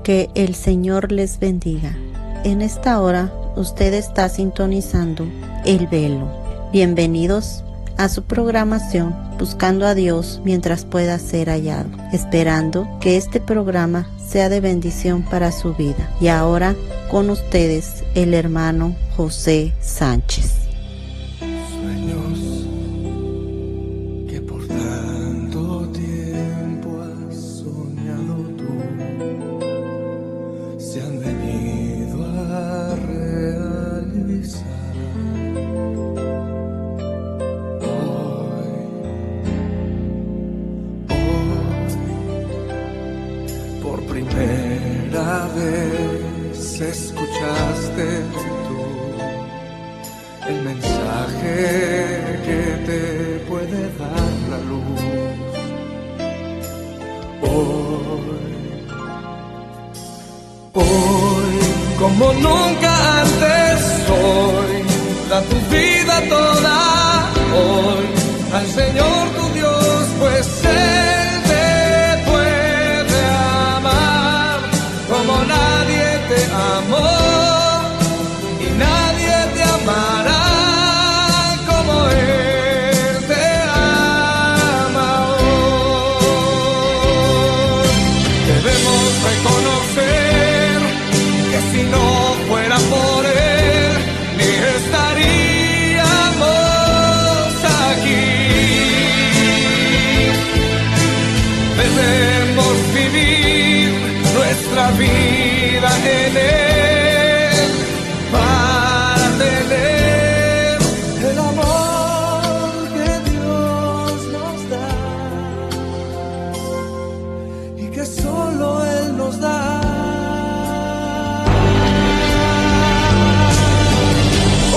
Que el Señor les bendiga. En esta hora usted está sintonizando El Velo. Bienvenidos a su programación Buscando a Dios mientras pueda ser hallado, esperando que este programa sea de bendición para su vida. Y ahora con ustedes el hermano José Sánchez. Sueños que por tanto tiempo has soñado tú se han venido a realizar. Por primera vez escuchaste tú el mensaje que te puede dar la luz. Hoy, como nunca antes, hoy, da tu vida toda, hoy, al Señor tu Dios, pues Él te puede amar como nadie te amó. Reconocer que si no fuera por Él, ni estaríamos aquí. Debemos vivir nuestra vida en Él para tener el amor que Dios nos da y que solo Él nos da.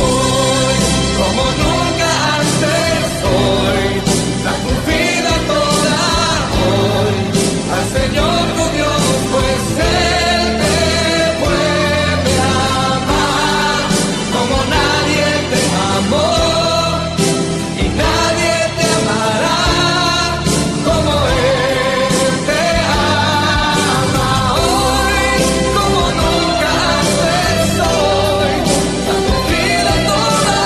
Hoy, como nunca antes, hoy, da tu vida toda, hoy, al Señor tu Dios, pues Él te puede amar como nadie te amó, y nadie te amará como Él te ama. Como nunca antes, hoy, da tu vida toda,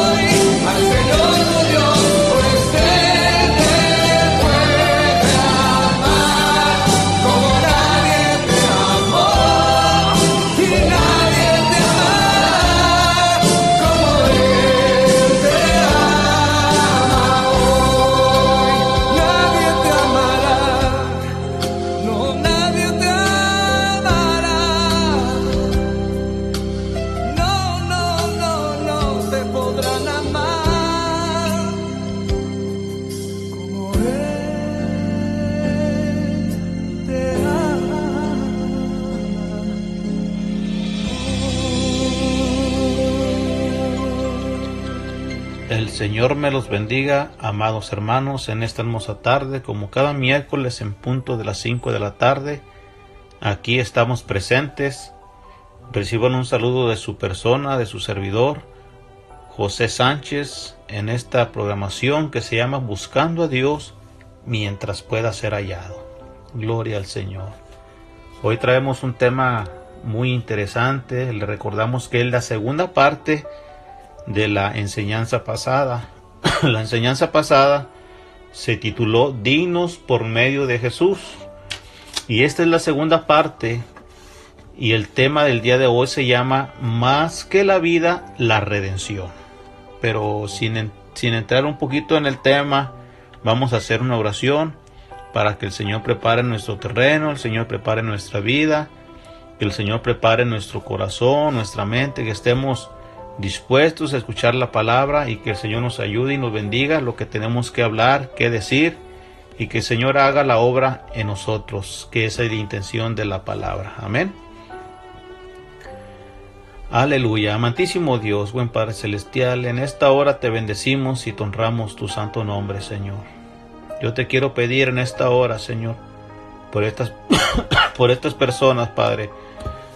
hoy, al Señor tu Dios, pues Él te puede amar como nadie te amó, y nadie te amará como Él te ama hoy. Nadie te amará, no, nadie te amará. No te podrán amar como Él te ama. El Señor me los bendiga, amados hermanos, en esta hermosa tarde, como cada miércoles en punto de las 5 de la tarde. Aquí estamos presentes. Reciban un saludo de su persona, de su servidor, José Sánchez, en esta programación que se llama Buscando a Dios mientras pueda ser hallado. Gloria al Señor. Hoy traemos un tema muy interesante. Le recordamos que es la segunda parte de la enseñanza pasada. La enseñanza pasada se tituló Dignos por medio de Jesús. Y esta es la segunda parte. Y el tema del día de hoy se llama Más que la vida, la redención. Pero sin entrar un poquito en el tema, vamos a hacer una oración para que el Señor prepare nuestro terreno, el Señor prepare nuestra vida, que el Señor prepare nuestro corazón, nuestra mente, que estemos dispuestos a escuchar la palabra y que el Señor nos ayude y nos bendiga lo que tenemos que hablar, que decir, y que el Señor haga la obra en nosotros, que esa es la intención de la palabra. Amén. Aleluya. Amantísimo Dios, buen Padre Celestial, en esta hora te bendecimos y te honramos tu santo nombre, Señor. Yo te quiero pedir en esta hora, Señor, por estas personas, Padre,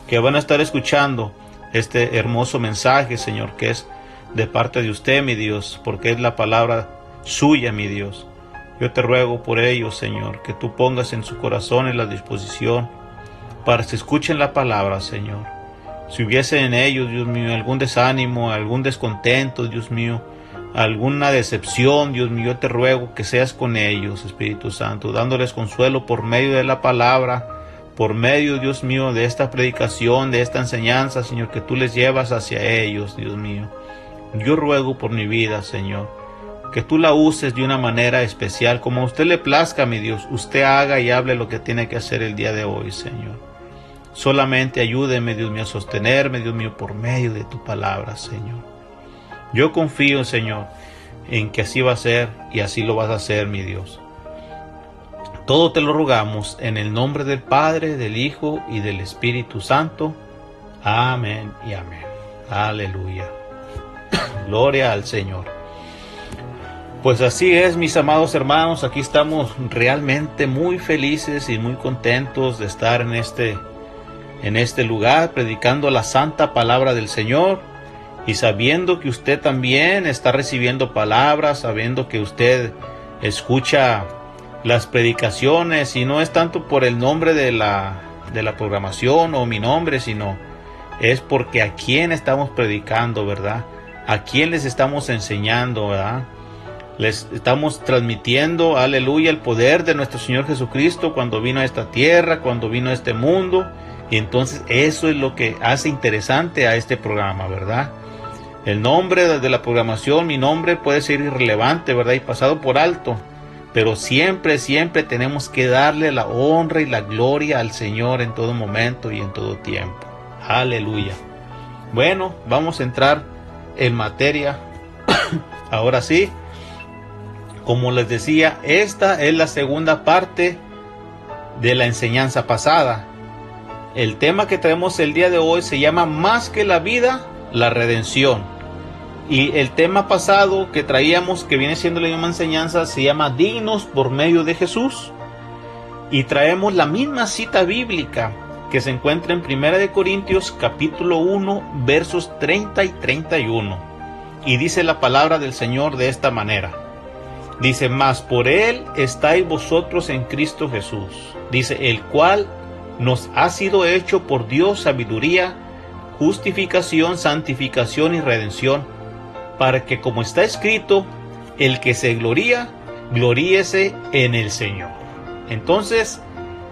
que van a estar escuchando este hermoso mensaje, Señor, que es de parte de usted, mi Dios, porque es la palabra suya, mi Dios. Yo te ruego por ellos, Señor, que tú pongas en su corazón en la disposición para que escuchen la palabra, Señor. Si hubiese en ellos, Dios mío, algún desánimo, algún descontento, Dios mío, alguna decepción, Dios mío, yo te ruego que seas con ellos, Espíritu Santo, dándoles consuelo por medio de la palabra, por medio, Dios mío, de esta predicación, de esta enseñanza, Señor, que tú les llevas hacia ellos, Dios mío. Yo ruego por mi vida, Señor, que tú la uses de una manera especial, como a usted le plazca, mi Dios, usted haga y hable lo que tiene que hacer el día de hoy, Señor. Solamente ayúdeme, Dios mío, a sostenerme, Dios mío, por medio de tu palabra, Señor. Yo confío, Señor, en que así va a ser y así lo vas a hacer, mi Dios. Todo te lo rogamos en el nombre del Padre, del Hijo y del Espíritu Santo. Amén y amén. Aleluya. Gloria al Señor. Pues así es, mis amados hermanos, aquí estamos realmente muy felices y muy contentos de estar en este lugar predicando la santa palabra del Señor y sabiendo que usted también está recibiendo palabras, sabiendo que usted escucha las predicaciones y no es tanto por el nombre de la programación o mi nombre, sino es porque a quién estamos predicando, ¿verdad? A quién les estamos enseñando, ¿verdad? Les estamos transmitiendo, aleluya, el poder de nuestro Señor Jesucristo cuando vino a esta tierra, cuando vino a este mundo. Y entonces eso es lo que hace interesante a este programa, ¿verdad? El nombre de la programación, mi nombre puede ser irrelevante, ¿verdad? Y pasado por alto. Pero siempre, siempre tenemos que darle la honra y la gloria al Señor en todo momento y en todo tiempo. Aleluya. Bueno, vamos a entrar en materia. Ahora sí. Como les decía, esta es la segunda parte de la enseñanza pasada. El tema que traemos el día de hoy se llama Más que la vida, la redención. Y el tema pasado que traíamos, que viene siendo la misma enseñanza, se llama Dignos por medio de Jesús. Y traemos la misma cita bíblica que se encuentra en 1 Corintios capítulo 1 versos 30 y 31. Y dice la palabra del Señor de esta manera. Dice, mas por Él estáis vosotros en Cristo Jesús. Dice, el cual nos ha sido hecho por Dios sabiduría, justificación, santificación y redención, para que como está escrito, el que se gloría, gloríese en el Señor. Entonces,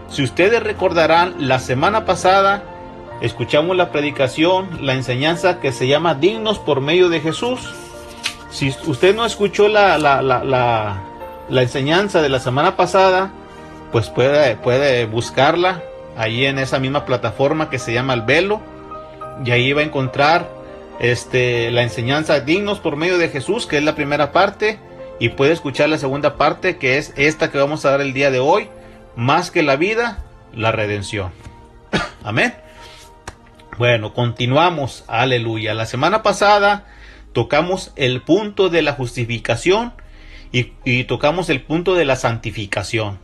si ustedes recordarán, la semana pasada escuchamos la predicación, la enseñanza que se llama Dignos por medio de Jesús. Si usted no escuchó la enseñanza de la semana pasada, pues puede buscarla ahí en esa misma plataforma que se llama El Velo, y ahí va a encontrar la enseñanza Dignos por medio de Jesús, que es la primera parte, y puede escuchar la segunda parte, que es esta que vamos a dar el día de hoy, Más que la vida, la redención. Amén. Bueno, continuamos. Aleluya. La semana pasada tocamos el punto de la justificación y tocamos el punto de la santificación.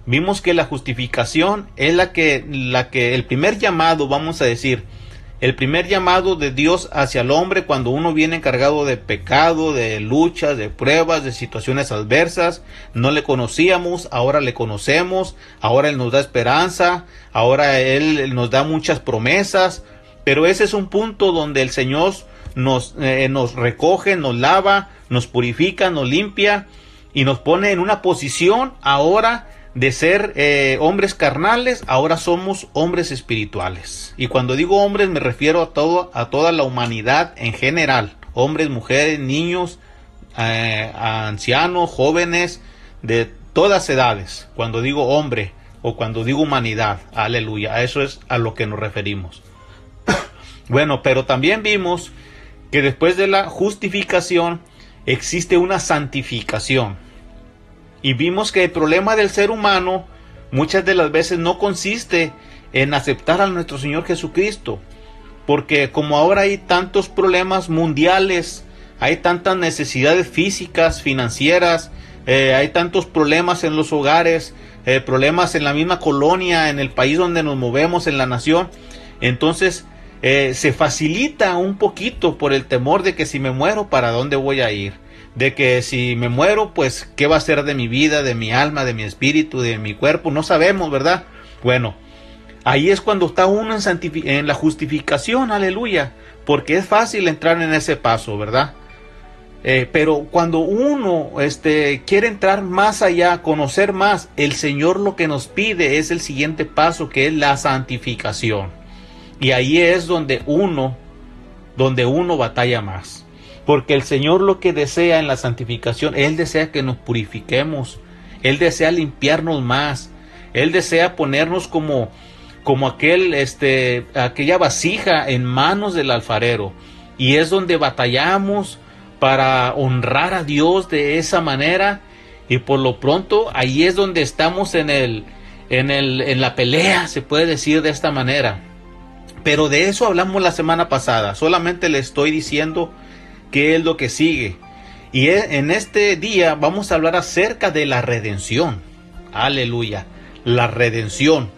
Vimos que la justificación es la que el primer llamado, vamos a decir, el primer llamado de Dios hacia el hombre cuando uno viene cargado de pecado, de luchas, de pruebas, de situaciones adversas. No le conocíamos, ahora le conocemos, ahora Él nos da esperanza, ahora Él nos da muchas promesas, pero ese es un punto donde el Señor nos recoge, nos lava, nos purifica, nos limpia y nos pone en una posición ahora de ser hombres carnales. Ahora somos hombres espirituales. Y cuando digo hombres me refiero a toda la humanidad en general. Hombres, mujeres, niños, ancianos, jóvenes, de todas edades. Cuando digo hombre o cuando digo humanidad, aleluya, a eso es a lo que nos referimos. Bueno, pero también vimos que después de la justificación existe una santificación. Y vimos que el problema del ser humano muchas de las veces no consiste en aceptar a nuestro Señor Jesucristo. Porque como ahora hay tantos problemas mundiales, hay tantas necesidades físicas, financieras, hay tantos problemas en los hogares, problemas en la misma colonia, en el país donde nos movemos, en la nación. Entonces se facilita un poquito por el temor de que si me muero, ¿para dónde voy a ir? de que si me muero, pues qué va a ser de mi vida, de mi alma, de mi espíritu, de mi cuerpo, no sabemos, ¿verdad? Bueno, ahí es cuando está uno en la justificación, aleluya, porque es fácil entrar en ese paso, ¿verdad? Pero cuando uno quiere entrar más allá, conocer más, el Señor lo que nos pide es el siguiente paso, que es la santificación. Y ahí es donde uno batalla más. Porque el Señor lo que desea en la santificación, Él desea que nos purifiquemos, Él desea limpiarnos más, Él desea ponernos como aquella vasija en manos del alfarero. Y es donde batallamos para honrar a Dios de esa manera, y por lo pronto ahí es donde estamos en la pelea, se puede decir de esta manera. Pero de eso hablamos la semana pasada, solamente le estoy diciendo qué es lo que sigue. Y en este día vamos a hablar acerca de la redención. Aleluya, la redención.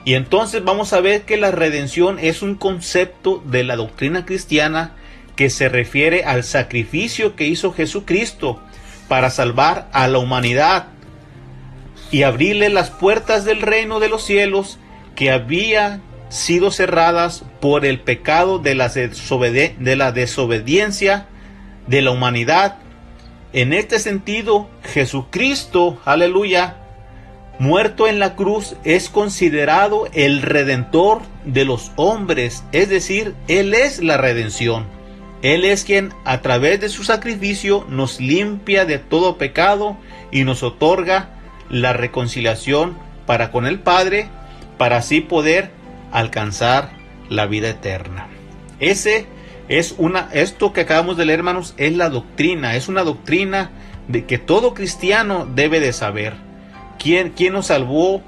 Y entonces vamos a ver que la redención es un concepto de la doctrina cristiana que se refiere al sacrificio que hizo Jesucristo para salvar a la humanidad y abrirle las puertas del reino de los cielos que había sido cerradas por el pecado de la desobediencia de la humanidad. En este sentido, Jesucristo, aleluya, muerto en la cruz, es considerado el redentor de los hombres, es decir, Él es la redención. Él es quien a través de su sacrificio nos limpia de todo pecado y nos otorga la reconciliación para con el Padre, para así poder alcanzar la vida eterna. Esto que acabamos de leer, hermanos, es la doctrina, es una doctrina de que todo cristiano debe de saber. ¿Quién nos salvó?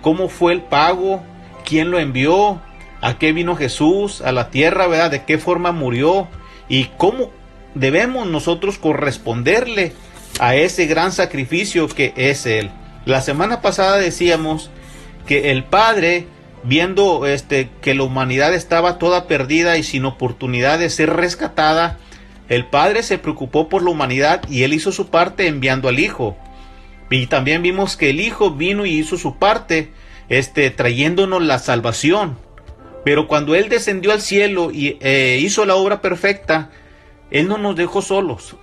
¿Cómo fue el pago? ¿Quién lo envió? ¿A qué vino Jesús a la tierra, verdad? ¿De qué forma murió? ¿Y cómo debemos nosotros corresponderle a ese gran sacrificio que es Él? La semana pasada decíamos que el Padre, viendo que la humanidad estaba toda perdida y sin oportunidad de ser rescatada, el Padre se preocupó por la humanidad y Él hizo su parte enviando al Hijo. Y también vimos que el Hijo vino y hizo su parte, trayéndonos la salvación. Pero cuando Él descendió al cielo y hizo la obra perfecta, Él no nos dejó solos.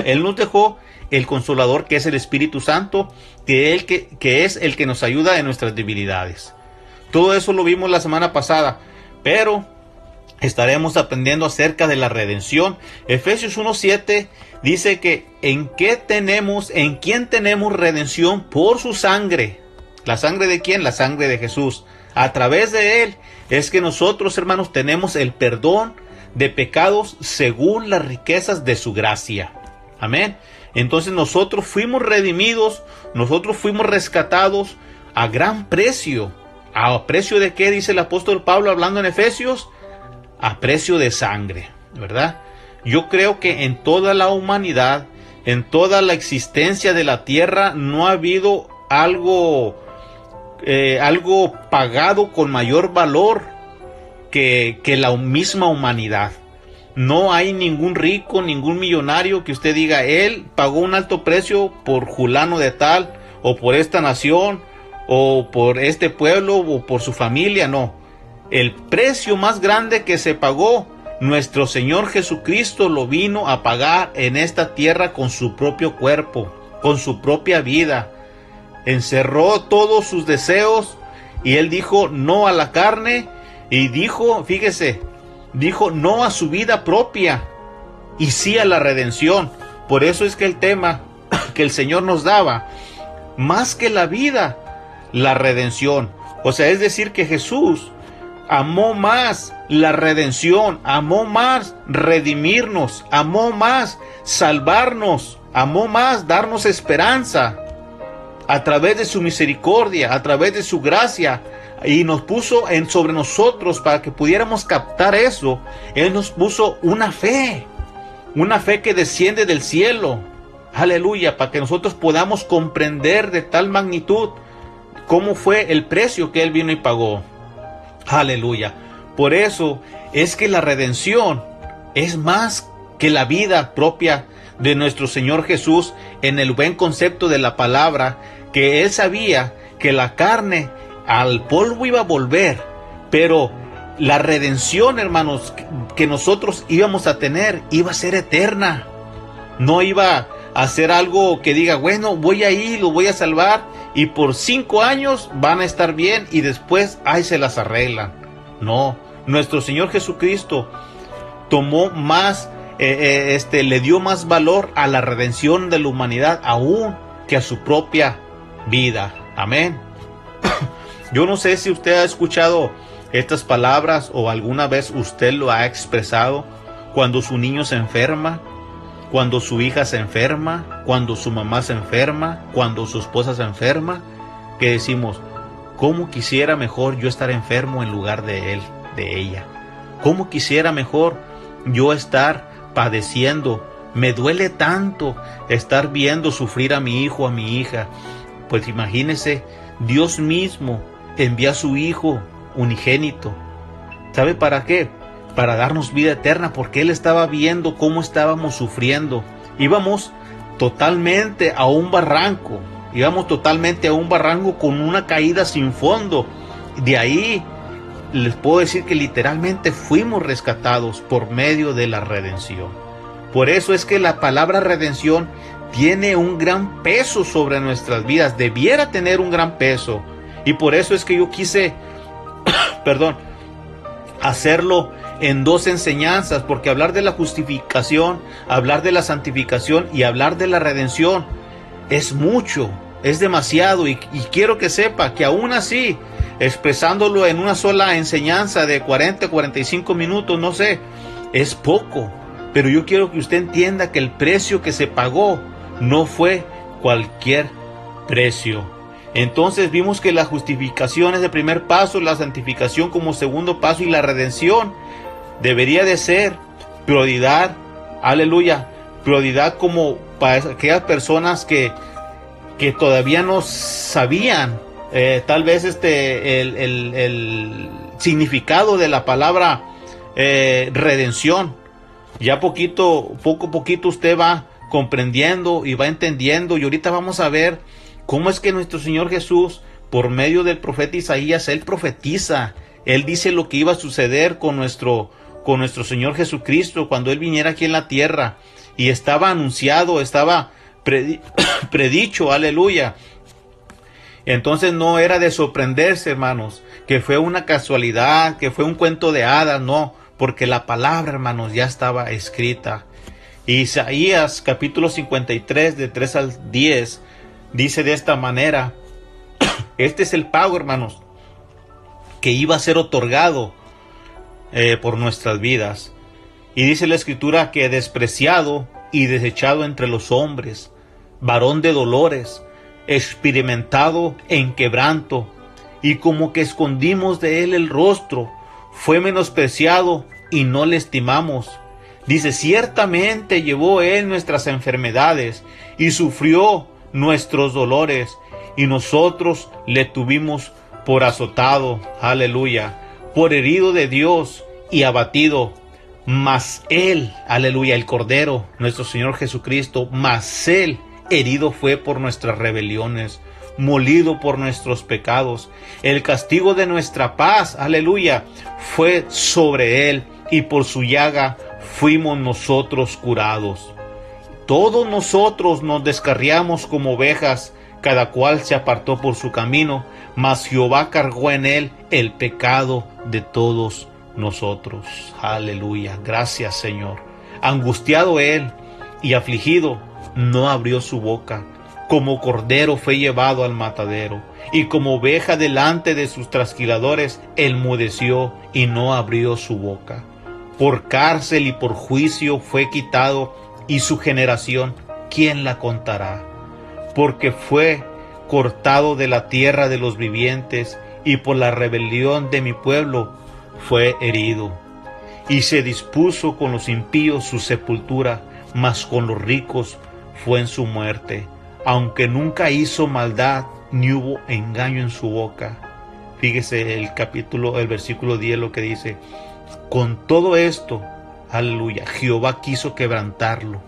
Él nos dejó el Consolador, que es el Espíritu Santo, que es el que nos ayuda en nuestras debilidades. Todo eso lo vimos la semana pasada, pero estaremos aprendiendo acerca de la redención. Efesios 1:7 dice que ¿en quién tenemos redención? Por su sangre. ¿La sangre de quién? La sangre de Jesús. A través de Él es que nosotros, hermanos, tenemos el perdón de pecados según las riquezas de su gracia. Amén. Entonces nosotros fuimos redimidos, nosotros fuimos rescatados a gran precio. ¿A precio de qué? Dice el apóstol Pablo hablando en Efesios. A precio de sangre, ¿verdad? Yo creo que en toda la humanidad, en toda la existencia de la tierra, no ha habido algo pagado con mayor valor que la misma humanidad. No hay ningún rico, ningún millonario que usted diga, él pagó un alto precio por fulano de tal, o por esta nación, o por este pueblo, o por su familia. No, el precio más grande que se pagó, nuestro Señor Jesucristo lo vino a pagar en esta tierra con su propio cuerpo, con su propia vida. Encerró todos sus deseos y Él dijo no a la carne, y dijo, fíjese, dijo no a su vida propia y sí a la redención. Por eso es que el tema que el Señor nos daba, más que la vida, la redención. O sea, es decir que Jesús amó más la redención, amó más redimirnos, amó más salvarnos, amó más darnos esperanza a través de su misericordia, a través de su gracia, y nos puso sobre nosotros para que pudiéramos captar eso. Él nos puso una fe que desciende del cielo, aleluya, para que nosotros podamos comprender de tal magnitud cómo fue el precio que Él vino y pagó, aleluya. Por eso es que la redención es más que la vida propia de nuestro Señor Jesús en el buen concepto de la palabra, que Él sabía que la carne al polvo iba a volver, pero la redención, hermanos, que nosotros íbamos a tener iba a ser eterna. No iba a ser algo que diga, bueno, voy a ir, lo voy a salvar y por 5 años van a estar bien y después, ay, se las arreglan. No, nuestro Señor Jesucristo tomó más, le dio más valor a la redención de la humanidad aún que a su propia vida. Amén. Yo no sé si usted ha escuchado estas palabras o alguna vez usted lo ha expresado cuando su niño se enferma, cuando su hija se enferma, cuando su mamá se enferma, cuando su esposa se enferma, que decimos, ¿cómo quisiera mejor yo estar enfermo en lugar de él, de ella? ¿Cómo quisiera mejor yo estar padeciendo? Me duele tanto estar viendo sufrir a mi hijo, a mi hija. Pues imagínese, Dios mismo envía a su Hijo unigénito. ¿Sabe para qué? Para darnos vida eterna, porque Él estaba viendo cómo estábamos sufriendo. Íbamos totalmente a un barranco, con una caída sin fondo. De ahí les puedo decir que literalmente fuimos rescatados por medio de la redención. Por eso es que la palabra redención tiene un gran peso sobre nuestras vidas, debiera tener un gran peso. Y por eso es que yo quise, hacerlo en 2 enseñanzas, porque hablar de la justificación, hablar de la santificación y hablar de la redención es mucho, es demasiado, y quiero que sepa que aún así, expresándolo en una sola enseñanza de 40, 45 minutos, no sé, es poco, pero yo quiero que usted entienda que el precio que se pagó no fue cualquier precio. Entonces vimos que la justificación es el primer paso, la santificación como segundo paso y la redención debería de ser prioridad, aleluya, prioridad como para aquellas personas que todavía no sabían tal vez el significado de la palabra redención. Ya poco a poquito usted va comprendiendo y va entendiendo, y ahorita vamos a ver cómo es que nuestro Señor Jesús, por medio del profeta Isaías, Él profetiza, Él dice lo que iba a suceder con nuestro Señor Jesucristo cuando Él viniera aquí en la tierra, y estaba anunciado, estaba predicho, aleluya. Entonces no era de sorprenderse, hermanos, que fue una casualidad, que fue un cuento de hadas, no, porque la palabra, hermanos, ya estaba escrita. Isaías capítulo 53 de 3 al 10 dice de esta manera, este es el pago, hermanos, que iba a ser otorgado por nuestras vidas. Y dice la escritura que despreciado y desechado entre los hombres, varón de dolores, experimentado en quebranto, y como que escondimos de él el rostro, fue menospreciado y no le estimamos. Dice, ciertamente llevó él nuestras enfermedades y sufrió nuestros dolores, y nosotros le tuvimos por azotado, aleluya, por herido de Dios y abatido. Mas él, aleluya, el Cordero, nuestro Señor Jesucristo, mas él herido fue por nuestras rebeliones, molido por nuestros pecados. El castigo de nuestra paz, aleluya, fue sobre él, y por su llaga fuimos nosotros curados. Todos nosotros nos descarriamos como ovejas, cada cual se apartó por su camino, mas Jehová cargó en él el pecado de todos nosotros. Aleluya, gracias Señor. Angustiado él y afligido, no abrió su boca. Como cordero fue llevado al matadero, y como oveja delante de sus trasquiladores, enmudeció y no abrió su boca. Por cárcel y por juicio fue quitado, y su generación, ¿quién la contará? Porque fue cortado de la tierra de los vivientes, y por la rebelión de mi pueblo fue herido. Y se dispuso con los impíos su sepultura, mas con los ricos fue en su muerte, aunque nunca hizo maldad, ni hubo engaño en su boca. Fíjese el versículo 10 lo que dice, con todo esto, aleluya, Jehová quiso quebrantarlo,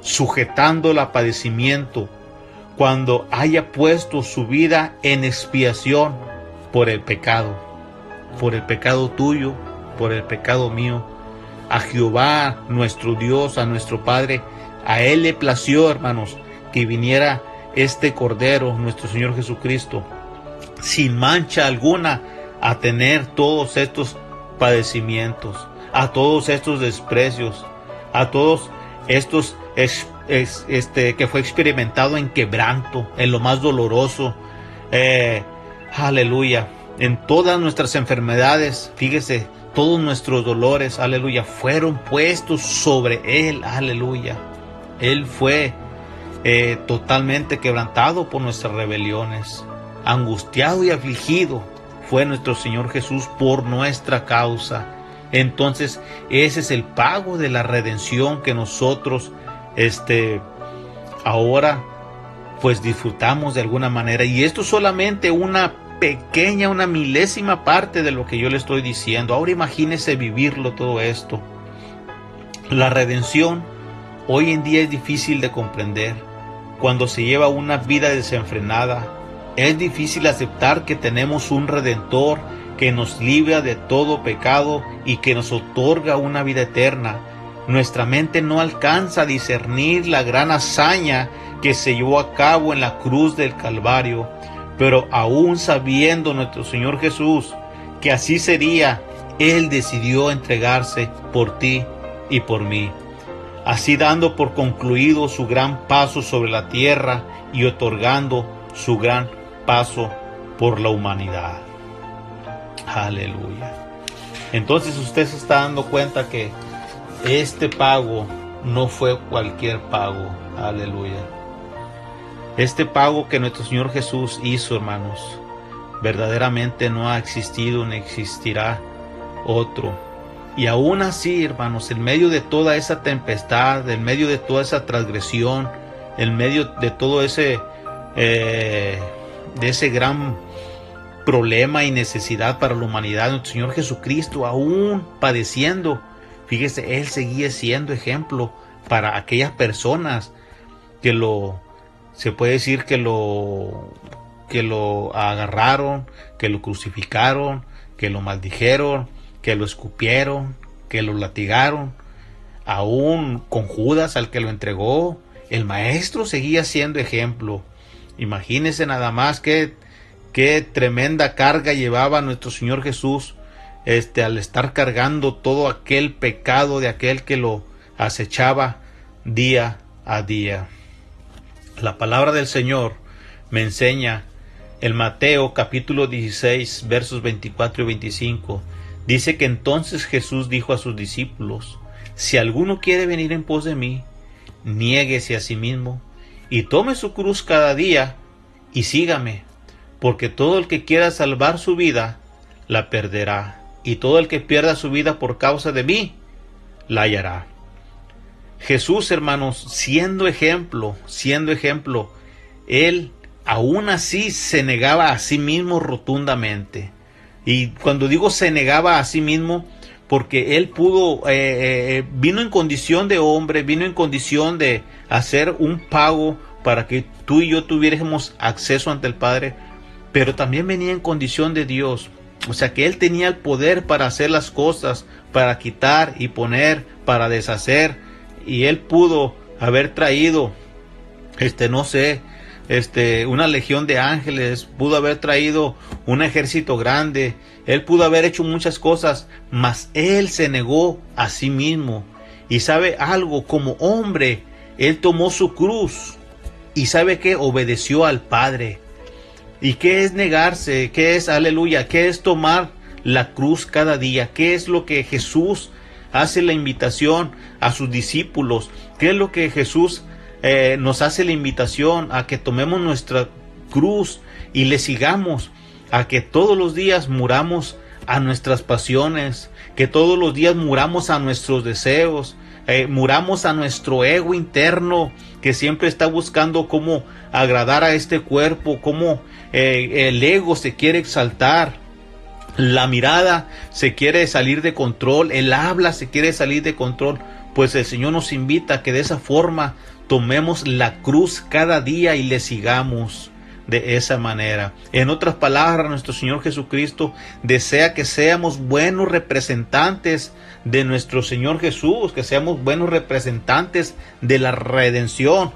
sujetándola a padecimiento, cuando haya puesto su vida en expiación por el pecado tuyo, por el pecado mío. A Jehová, nuestro Dios, a nuestro Padre, a Él le plació, hermanos, que viniera este Cordero, nuestro Señor Jesucristo, sin mancha alguna, a tener todos estos padecimientos, a todos estos desprecios, a todos estos que fue experimentado en quebranto, en lo más doloroso. Aleluya. En todas nuestras enfermedades, fíjese, todos nuestros dolores, aleluya, fueron puestos sobre Él, aleluya. Él fue totalmente quebrantado por nuestras rebeliones, angustiado y afligido fue nuestro Señor Jesús por nuestra causa. Entonces, ese es el pago de la redención que nosotros ahora pues disfrutamos de alguna manera. Y esto es solamente una milésima parte de lo que yo le estoy diciendo. Ahora imagínese vivirlo todo esto. La redención hoy en día es difícil de comprender. Cuando se lleva una vida desenfrenada, es difícil aceptar que tenemos un Redentor que nos libra de todo pecado y que nos otorga una vida eterna. Nuestra mente no alcanza a discernir la gran hazaña que se llevó a cabo en la cruz del Calvario. Pero aún sabiendo nuestro Señor Jesús que así sería, Él decidió entregarse por ti y por mí, así dando por concluido su gran paso sobre la tierra y otorgando su gran paso por la humanidad. Aleluya. Entonces usted se está dando cuenta que este pago no fue cualquier pago. Aleluya. Este pago que nuestro Señor Jesús hizo, hermanos, verdaderamente no ha existido ni existirá otro. Y aún así, hermanos, en medio de toda esa tempestad, en medio de toda esa transgresión, en medio de todo ese gran problema y necesidad para la humanidad, nuestro Señor Jesucristo, aún padeciendo, fíjese, Él seguía siendo ejemplo para aquellas personas que se puede decir que lo agarraron, que lo crucificaron, que lo maldijeron, que lo escupieron, que lo latigaron. Aún con Judas, al que lo entregó, el maestro seguía siendo ejemplo. Imagínense nada más qué tremenda carga llevaba nuestro Señor Jesús al estar cargando todo aquel pecado de aquel que lo acechaba día a día. La palabra del Señor me enseña en Mateo capítulo 16 versos 24 y 25. Dice que entonces Jesús dijo a sus discípulos: si alguno quiere venir en pos de mí, niéguese a sí mismo y tome su cruz cada día y sígame, porque todo el que quiera salvar su vida la perderá, y todo el que pierda su vida por causa de mí la hallará. Jesús, hermanos, siendo ejemplo, Él aún así se negaba a sí mismo rotundamente. Y cuando digo se negaba a sí mismo, porque Él vino en condición de hombre, vino en condición de hacer un pago para que tú y yo tuviéramos acceso ante el Padre, pero también venía en condición de Dios. O sea que Él tenía el poder para hacer las cosas, para quitar y poner, para deshacer. Y Él pudo haber traído, una legión de ángeles, pudo haber traído un ejército grande, Él pudo haber hecho muchas cosas, mas Él se negó a sí mismo. Y sabe algo, como hombre, Él tomó su cruz y sabe que obedeció al Padre. ¿Y qué es negarse? ¿Qué es, aleluya? ¿Qué es tomar la cruz cada día? ¿Qué es lo que Jesús hace la invitación a sus discípulos? ¿Qué es lo que Jesús nos hace la invitación a que tomemos nuestra cruz y le sigamos? A que todos los días muramos a nuestras pasiones, que todos los días muramos a nuestros deseos, muramos a nuestro ego interno que siempre está buscando cómo agradar a este cuerpo, cómo el ego se quiere exaltar, la mirada se quiere salir de control, el habla se quiere salir de control. Pues el Señor nos invita a que de esa forma tomemos la cruz cada día y le sigamos de esa manera. En otras palabras, nuestro Señor Jesucristo desea que seamos buenos representantes de nuestro Señor Jesús, que seamos buenos representantes de la redención,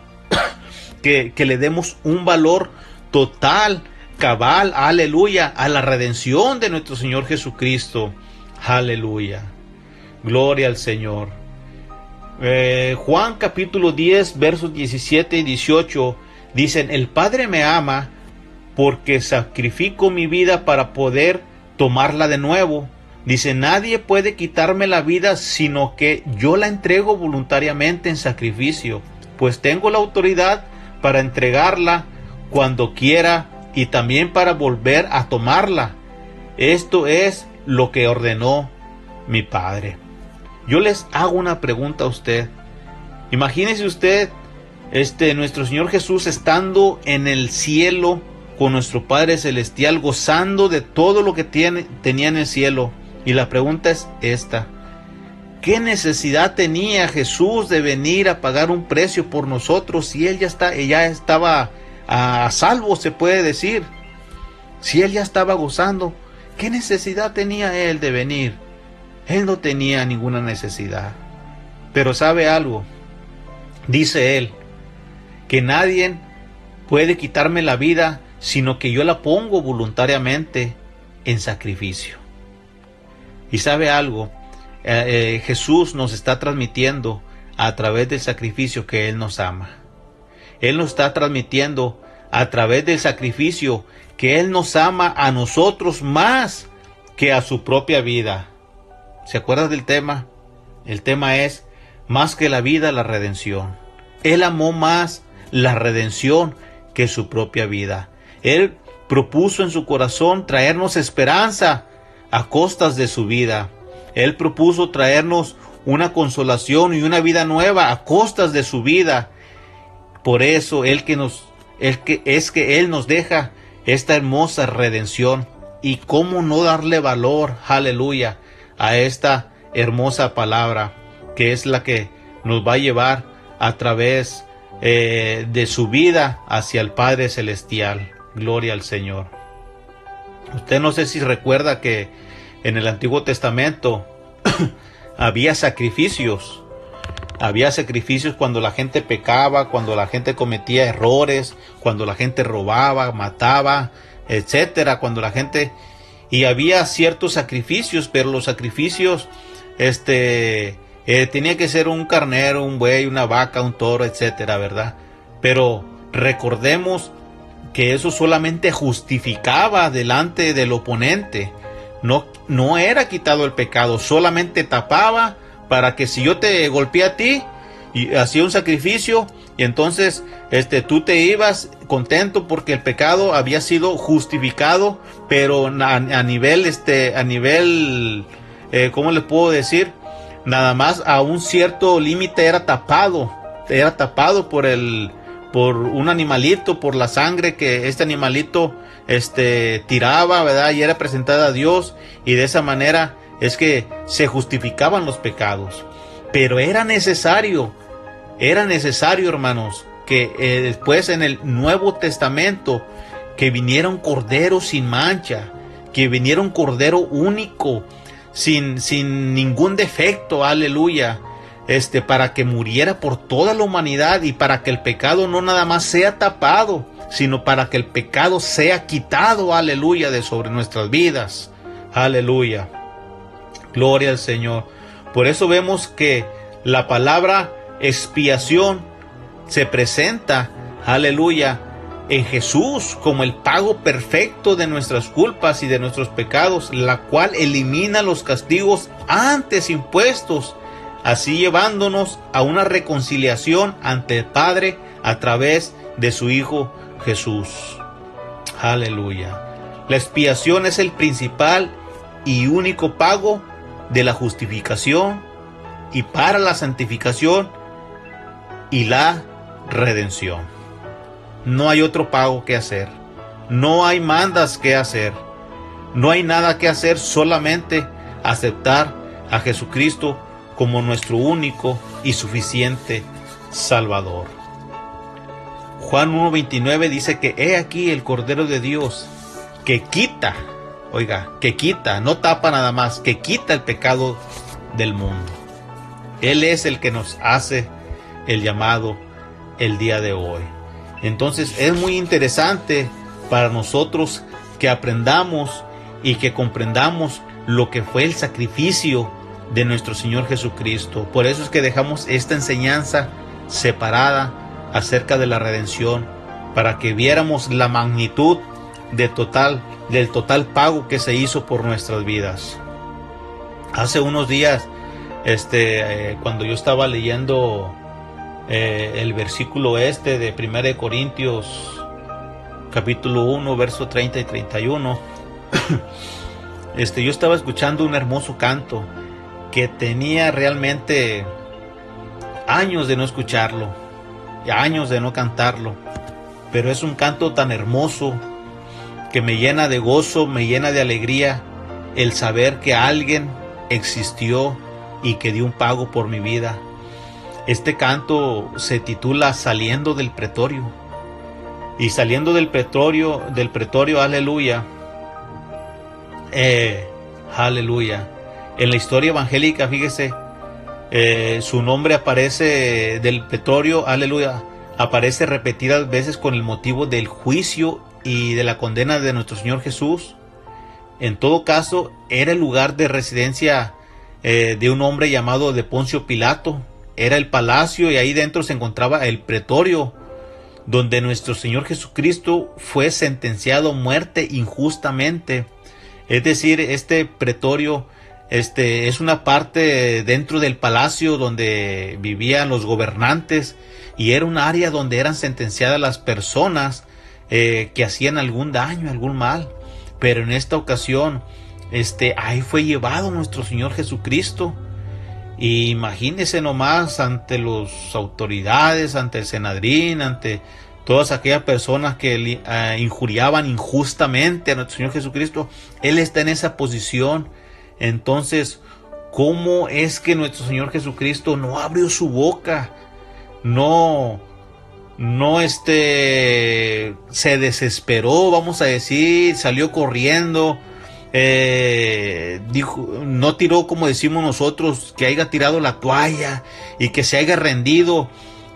que le demos un valor total, cabal, aleluya, a la redención de nuestro Señor Jesucristo. Aleluya. Gloria al Señor. Juan capítulo 10 versos 17 y 18 dicen: el Padre me ama porque sacrifico mi vida para poder tomarla de nuevo. Dice: nadie puede quitarme la vida sino que yo la entrego voluntariamente en sacrificio, pues tengo la autoridad para entregarla cuando quiera y también para volver a tomarla. Esto es lo que ordenó mi Padre. Yo les hago una pregunta a usted. Imagínese usted, nuestro Señor Jesús estando en el cielo con nuestro Padre Celestial, gozando de todo lo que tenía en el cielo. Y la pregunta es esta: ¿qué necesidad tenía Jesús de venir a pagar un precio por nosotros si Él ya estaba a salvo, se puede decir? Si Él ya estaba gozando, ¿qué necesidad tenía Él de venir? Él no tenía ninguna necesidad. Pero ¿sabe algo? Dice Él que nadie puede quitarme la vida sino que yo la pongo voluntariamente en sacrificio. Y ¿sabe algo? Jesús nos está transmitiendo a través del sacrificio que Él nos ama. Él nos está transmitiendo a través del sacrificio que Él nos ama a nosotros más que a su propia vida. ¿Se acuerdan del tema? El tema es: más que la vida, la redención. Él amó más la redención que su propia vida. Él propuso en su corazón traernos esperanza a costas de su vida. Él propuso traernos una consolación y una vida nueva a costas de su vida. Por eso Él nos deja esta hermosa redención. Y cómo no darle valor, aleluya, a esta hermosa palabra, que es la que nos va a llevar a través de su vida hacia el Padre Celestial. Gloria al Señor. Usted no sé si recuerda que en el Antiguo Testamento había sacrificios. Había sacrificios cuando la gente pecaba, cuando la gente cometía errores, cuando la gente robaba, mataba, etcétera, y había ciertos sacrificios, pero los sacrificios tenía que ser un carnero, un buey, una vaca, un toro, etcétera, ¿verdad? Pero recordemos que eso solamente justificaba delante del oponente. No era quitado el pecado, solamente tapaba para que si yo te golpeé a ti y hacía un sacrificio, y entonces tú te ibas contento porque el pecado había sido justificado, pero a nivel ¿cómo les puedo decir? Nada más a un cierto límite era tapado por un animalito, por la sangre que este animalito tiraba, ¿verdad? Y era presentada a Dios, y de esa manera es que se justificaban los pecados. Pero era necesario, hermanos, que después en el Nuevo Testamento, que viniera un cordero sin mancha, que viniera un cordero único, sin ningún defecto, aleluya, para que muriera por toda la humanidad, y para que el pecado no nada más sea tapado, sino para que el pecado sea quitado, aleluya, de sobre nuestras vidas, aleluya, gloria al Señor. Por eso vemos que la palabra expiación se presenta, aleluya, en Jesús como el pago perfecto de nuestras culpas y de nuestros pecados, la cual elimina los castigos antes impuestos, así llevándonos a una reconciliación ante el Padre a través de su Hijo Jesús. Aleluya. La expiación es el principal y único pago de la justificación y para la santificación y la redención. No hay otro pago que hacer, no hay mandas que hacer, no hay nada que hacer, solamente aceptar a Jesucristo como nuestro único y suficiente Salvador. Juan 1:29 dice que he aquí el Cordero de Dios que quita, oiga, que quita, no tapa nada más, que quita el pecado del mundo. Él es el que nos hace el llamado el día de hoy. Entonces es muy interesante para nosotros que aprendamos y que comprendamos lo que fue el sacrificio de nuestro Señor Jesucristo. Por eso es que dejamos esta enseñanza separada acerca de la redención, para que viéramos la magnitud del total pago que se hizo por nuestras vidas. Hace unos días, cuando yo estaba leyendo el versículo de 1 Corintios capítulo 1, verso 30 y 31, yo estaba escuchando un hermoso canto que tenía realmente años de no escucharlo, años de no cantarlo, pero es un canto tan hermoso que me llena de gozo, me llena de alegría el saber que alguien existió y que dio un pago por mi vida. Este canto se titula Saliendo del Pretorio. Y saliendo del pretorio, aleluya, aleluya. En la historia evangélica, fíjese, su nombre aparece del pretorio, aleluya, aparece repetidas veces con el motivo del juicio y de la condena de nuestro Señor Jesús. En todo caso, era el lugar de residencia de un hombre llamado de Poncio Pilato. Era el palacio y ahí dentro se encontraba el pretorio, donde nuestro Señor Jesucristo fue sentenciado a muerte injustamente. Es decir, este pretorio es una parte dentro del palacio donde vivían los gobernantes, y era un área donde eran sentenciadas las personas que hacían algún daño, algún mal. Pero en esta ocasión, ahí fue llevado nuestro Señor Jesucristo. Y imagínense nomás, ante las autoridades, ante el Sanedrín, ante todas aquellas personas que injuriaban injustamente a nuestro Señor Jesucristo, Él está en esa posición. Entonces, ¿cómo es que nuestro Señor Jesucristo no abrió su boca? No se desesperó, vamos a decir, salió corriendo. No tiró, como decimos nosotros, que haya tirado la toalla y que se haya rendido.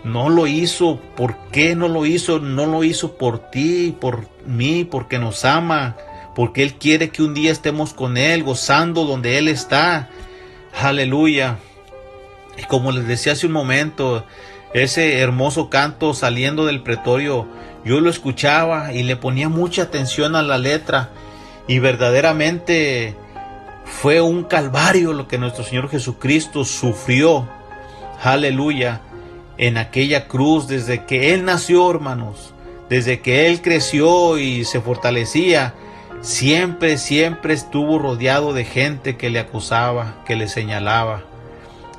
No lo hizo. ¿Por qué no lo hizo? No lo hizo por ti, por mí, porque nos ama, porque Él quiere que un día estemos con Él, gozando donde Él está. Aleluya. Y como les decía hace un momento, ese hermoso canto Saliendo del Pretorio, yo lo escuchaba y le ponía mucha atención a la letra. Y verdaderamente fue un calvario lo que nuestro Señor Jesucristo sufrió, aleluya, en aquella cruz. Desde que Él nació, hermanos, desde que Él creció y se fortalecía, siempre estuvo rodeado de gente que le acusaba, que le señalaba,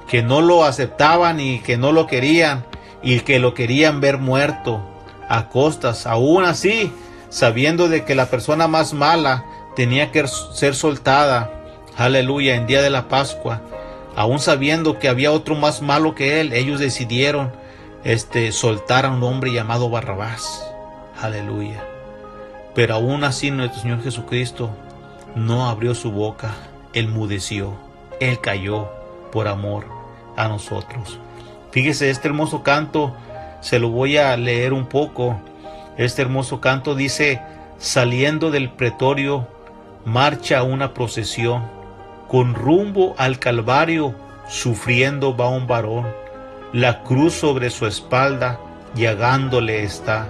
que no lo aceptaban y que no lo querían, y que lo querían ver muerto a costas. Aún así, sabiendo de que la persona más mala tenía que ser soltada, aleluya, en día de la Pascua, aún sabiendo que había otro más malo que él, ellos decidieron soltar a un hombre llamado Barrabás, aleluya. Pero aún así nuestro Señor Jesucristo no abrió su boca, Él mudeció, Él cayó por amor a nosotros. Fíjese, este hermoso canto, se lo voy a leer un poco. Este hermoso canto dice: saliendo del pretorio, marcha una procesión, con rumbo al Calvario, sufriendo va un varón, la cruz sobre su espalda, llagándole está.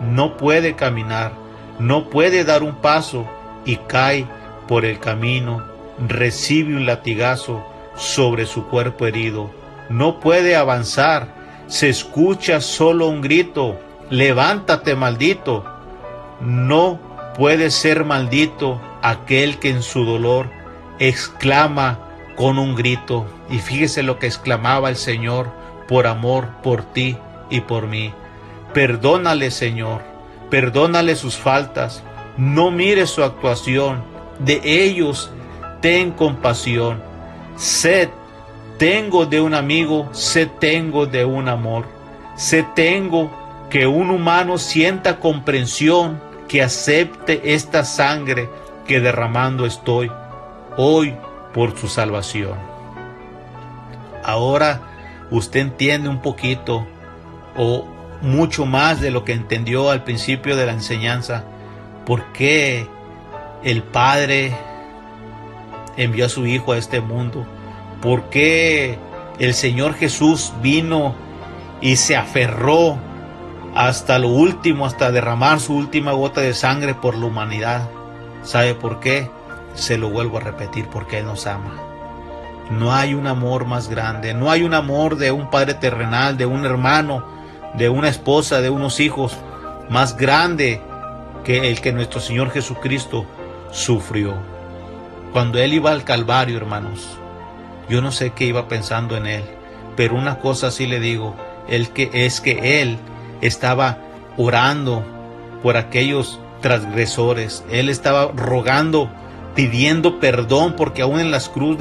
No puede caminar, no puede dar un paso, y cae por el camino, recibe un latigazo sobre su cuerpo herido. No puede avanzar, se escucha solo un grito: levántate, maldito. No puede ser maldito aquel que en su dolor exclama con un grito. Y fíjese lo que exclamaba el Señor por amor por ti y por mí: perdónale, Señor, perdónale sus faltas, no mires su actuación, de ellos ten compasión. Sed tengo de un amigo, sed tengo de un amor, sed tengo que un humano sienta comprensión, que acepte esta sangre que derramando estoy hoy por su salvación. Ahora usted entiende un poquito o mucho más de lo que entendió al principio de la enseñanza, por qué el Padre envió a su Hijo a este mundo, por qué el Señor Jesús vino y se aferró hasta lo último, hasta derramar su última gota de sangre por la humanidad. ¿Sabe por qué? Se lo vuelvo a repetir, porque Él nos ama. No hay un amor más grande, no hay un amor de un padre terrenal, de un hermano, de una esposa, de unos hijos, más grande que el que nuestro Señor Jesucristo sufrió. Cuando Él iba al Calvario, hermanos, yo no sé qué iba pensando en Él, pero una cosa sí le digo, Él estaba orando por aquellos transgresores. Él estaba rogando, pidiendo perdón, porque aún en la cruz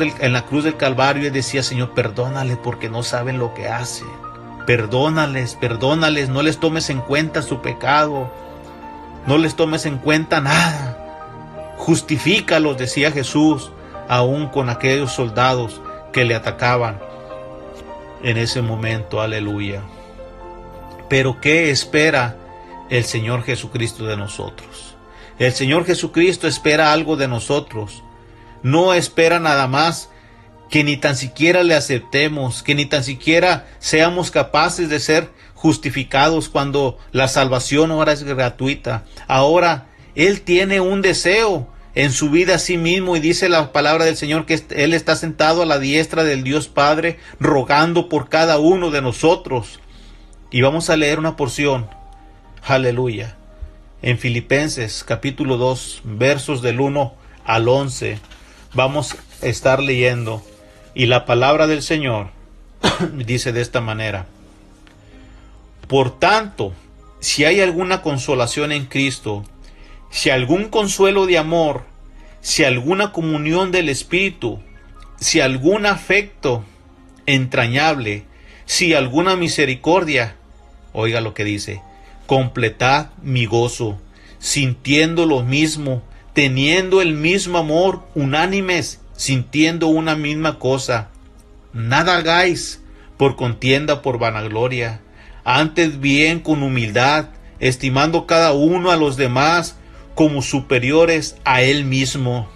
del Calvario Él decía: Señor, perdónales porque no saben lo que hacen. Perdónales, no les tomes en cuenta su pecado, no les tomes en cuenta nada. Justifícalos, decía Jesús, aún con aquellos soldados que le atacaban en ese momento. Aleluya. Pero ¿qué espera el Señor Jesucristo de nosotros? El Señor Jesucristo espera algo de nosotros. No espera nada más que ni tan siquiera le aceptemos, que ni tan siquiera seamos capaces de ser justificados cuando la salvación ahora es gratuita. Ahora Él tiene un deseo en su vida a sí mismo, y dice la palabra del Señor que Él está sentado a la diestra del Dios Padre, rogando por cada uno de nosotros. Y vamos a leer una porción, aleluya, en Filipenses capítulo 2, versos del 1 al 11. Vamos a estar leyendo, y la palabra del Señor dice de esta manera: por tanto, si hay alguna consolación en Cristo, si algún consuelo de amor, si alguna comunión del Espíritu, si algún afecto entrañable, si alguna misericordia, oiga lo que dice: completad mi gozo, sintiendo lo mismo, teniendo el mismo amor, unánimes, sintiendo una misma cosa. Nada hagáis por contienda, por vanagloria, antes bien con humildad, estimando cada uno a los demás como superiores a él mismo,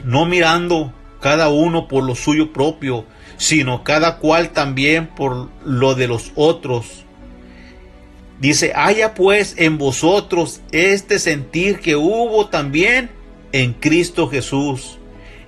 no mirando cada uno por lo suyo propio, sino cada cual también por lo de los otros. Dice: haya pues en vosotros este sentir que hubo también en Cristo Jesús,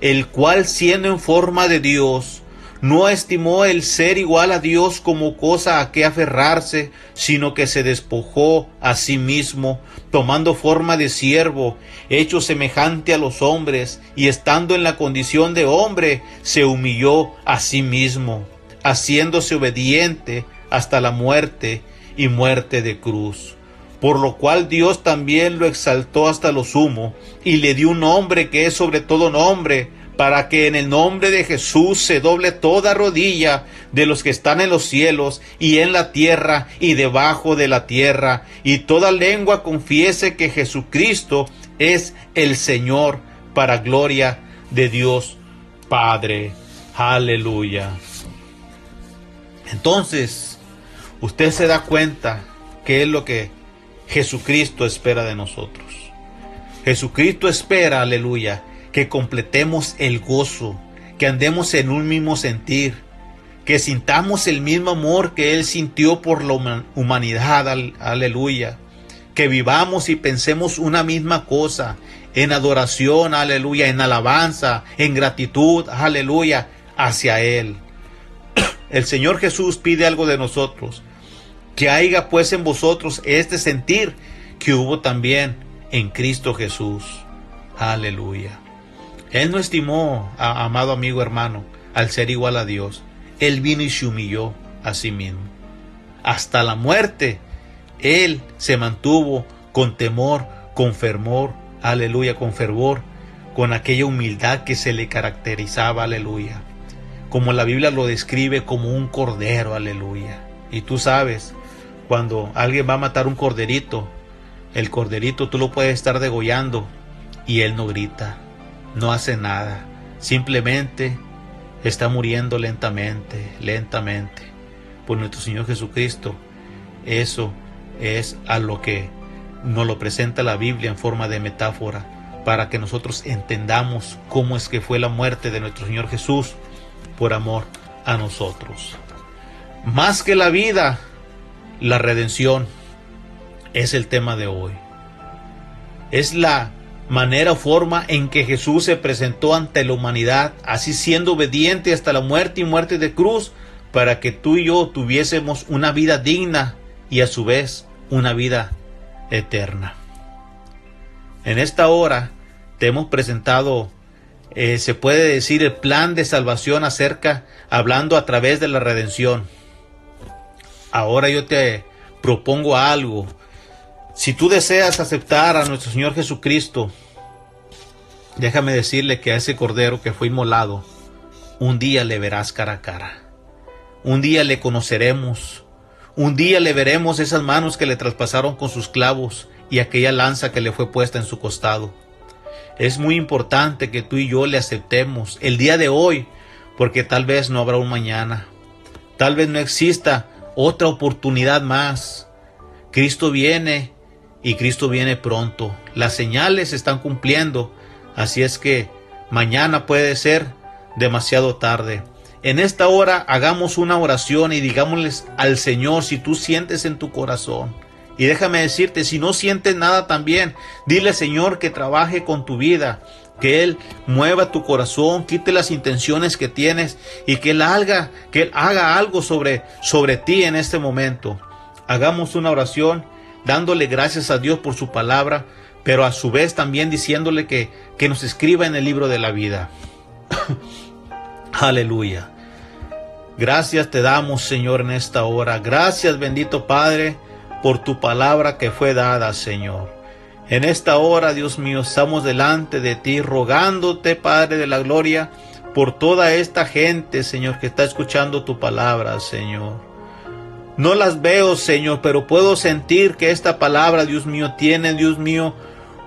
el cual, siendo en forma de Dios, no estimó el ser igual a Dios como cosa a que aferrarse, sino que se despojó a sí mismo, tomando forma de siervo, hecho semejante a los hombres, y estando en la condición de hombre, se humilló a sí mismo, haciéndose obediente hasta la muerte, y muerte de cruz. Por lo cual Dios también lo exaltó hasta lo sumo, y le dio un nombre que es sobre todo nombre, para que en el nombre de Jesús se doble toda rodilla de los que están en los cielos y en la tierra y debajo de la tierra, y toda lengua confiese que Jesucristo es el Señor, para gloria de Dios Padre. Aleluya. Entonces, usted se da cuenta que es lo que Jesucristo espera de nosotros. Jesucristo espera, aleluya, que completemos el gozo, que andemos en un mismo sentir, que sintamos el mismo amor que Él sintió por la humanidad, aleluya, que vivamos y pensemos una misma cosa, en adoración, aleluya, en alabanza, en gratitud, aleluya, hacia Él. El Señor Jesús pide algo de nosotros: que haya pues en vosotros este sentir que hubo también en Cristo Jesús. Aleluya. Él no estimó, amado amigo hermano, al ser igual a Dios. Él vino y se humilló a sí mismo. Hasta la muerte, Él se mantuvo con temor, con fervor, aleluya, con fervor, con aquella humildad que se le caracterizaba, aleluya. Como la Biblia lo describe, como un cordero, aleluya. Y tú sabes, Cuando alguien va a matar un corderito, el corderito tú lo puedes estar degollando y él no grita, no hace nada, simplemente está muriendo lentamente, lentamente. Por nuestro Señor Jesucristo, eso es a lo que nos lo presenta la Biblia en forma de metáfora, para que nosotros entendamos cómo es que fue la muerte de nuestro Señor Jesús por amor a nosotros. Más que la vida, la redención es el tema de hoy. Es la manera o forma en que Jesús se presentó ante la humanidad, así siendo obediente hasta la muerte y muerte de cruz, para que tú y yo tuviésemos una vida digna y a su vez una vida eterna. En esta hora te hemos presentado, se puede decir, el plan de salvación hablando a través de la redención. Ahora yo te propongo algo. Si tú deseas aceptar a nuestro Señor Jesucristo, déjame decirle que a ese cordero que fue inmolado, un día le verás cara a cara. Un día le conoceremos. Un día le veremos esas manos que le traspasaron con sus clavos y aquella lanza que le fue puesta en su costado. Es muy importante que tú y yo le aceptemos el día de hoy, porque tal vez no habrá un mañana. Tal vez no exista otra oportunidad más. Cristo viene y Cristo viene pronto. Las señales se están cumpliendo, así es que mañana puede ser demasiado tarde. En esta hora hagamos una oración y digámosles al Señor si tú sientes en tu corazón. Y déjame decirte, si no sientes nada también, dile al Señor que trabaje con tu vida, que Él mueva tu corazón, quite las intenciones que tienes y que Él haga algo sobre ti en este momento. Hagamos una oración dándole gracias a Dios por su palabra, pero a su vez también diciéndole que nos escriba en el libro de la vida. Aleluya. Gracias te damos, Señor, en esta hora. Gracias, bendito Padre, por tu palabra que fue dada, Señor. En esta hora, Dios mío, estamos delante de ti, rogándote, Padre de la gloria, por toda esta gente, Señor, que está escuchando tu palabra, Señor. No las veo, Señor, pero puedo sentir que esta palabra, Dios mío, tiene, Dios mío,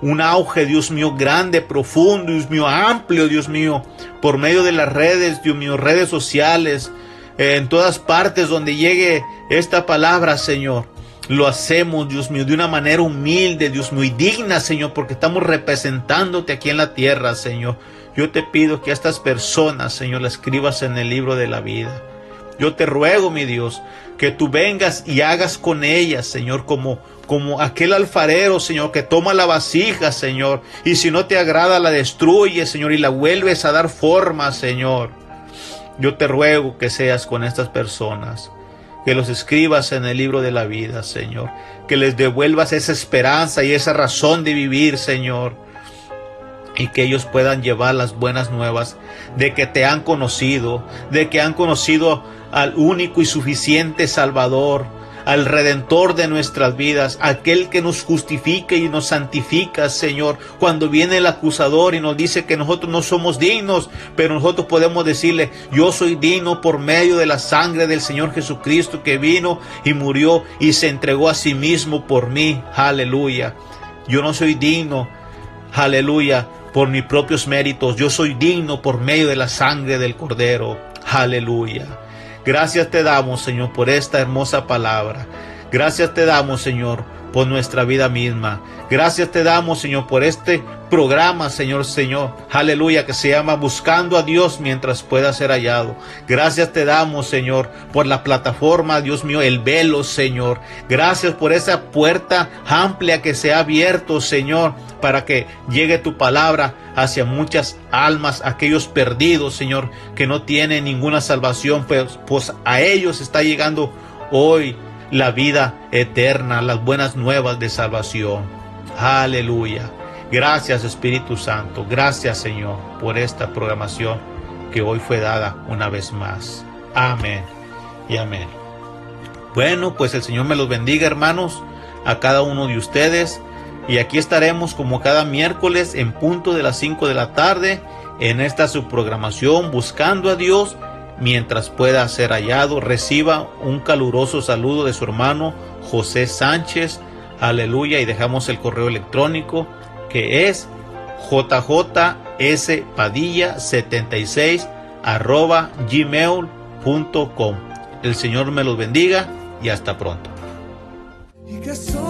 un auge, Dios mío, grande, profundo, Dios mío, amplio, Dios mío, por medio de las redes, Dios mío, redes sociales, en todas partes donde llegue esta palabra, Señor. Lo hacemos, Dios mío, de una manera humilde, Dios mío, y digna, Señor, porque estamos representándote aquí en la tierra, Señor. Yo te pido que a estas personas, Señor, las escribas en el libro de la vida. Yo te ruego, mi Dios, que tú vengas y hagas con ellas, Señor, como aquel alfarero, Señor, que toma la vasija, Señor, y si no te agrada la destruye, Señor, y la vuelves a dar forma, Señor. Yo te ruego que seas con estas personas, que los escribas en el libro de la vida, Señor, que les devuelvas esa esperanza y esa razón de vivir, Señor, y que ellos puedan llevar las buenas nuevas de que te han conocido, de que han conocido al único y suficiente Salvador, al Redentor de nuestras vidas, aquel que nos justifica y nos santifica, Señor. Cuando viene el acusador y nos dice que nosotros no somos dignos, pero nosotros podemos decirle, yo soy digno por medio de la sangre del Señor Jesucristo, que vino y murió y se entregó a sí mismo por mí. Aleluya. Yo no soy digno, aleluya, por mis propios méritos. Yo soy digno por medio de la sangre del Cordero. Aleluya. Gracias te damos, Señor, por esta hermosa palabra. Gracias te damos, Señor, por nuestra vida misma. Gracias te damos, Señor, por este programa, Señor, aleluya, que se llama Buscando a Dios mientras pueda ser hallado. Gracias te damos, Señor, por la plataforma, Dios mío, el velo, Señor. Gracias por esa puerta amplia que se ha abierto, Señor, para que llegue tu palabra hacia muchas almas, aquellos perdidos, Señor, que no tienen ninguna salvación, pues a ellos está llegando hoy la vida eterna, las buenas nuevas de salvación. Aleluya. Gracias, Espíritu Santo. Gracias, Señor, por esta programación que hoy fue dada una vez más. Amén y amén. Bueno, pues el Señor me los bendiga, hermanos, a cada uno de ustedes. Y aquí estaremos como cada miércoles en punto de las 5 de la tarde en esta subprogramación Buscando a Dios mientras pueda ser hallado. Reciba un caluroso saludo de su hermano José Sánchez, aleluya, y dejamos el correo electrónico que es jjspadilla76@gmail.com. El Señor me los bendiga y hasta pronto. Y que soy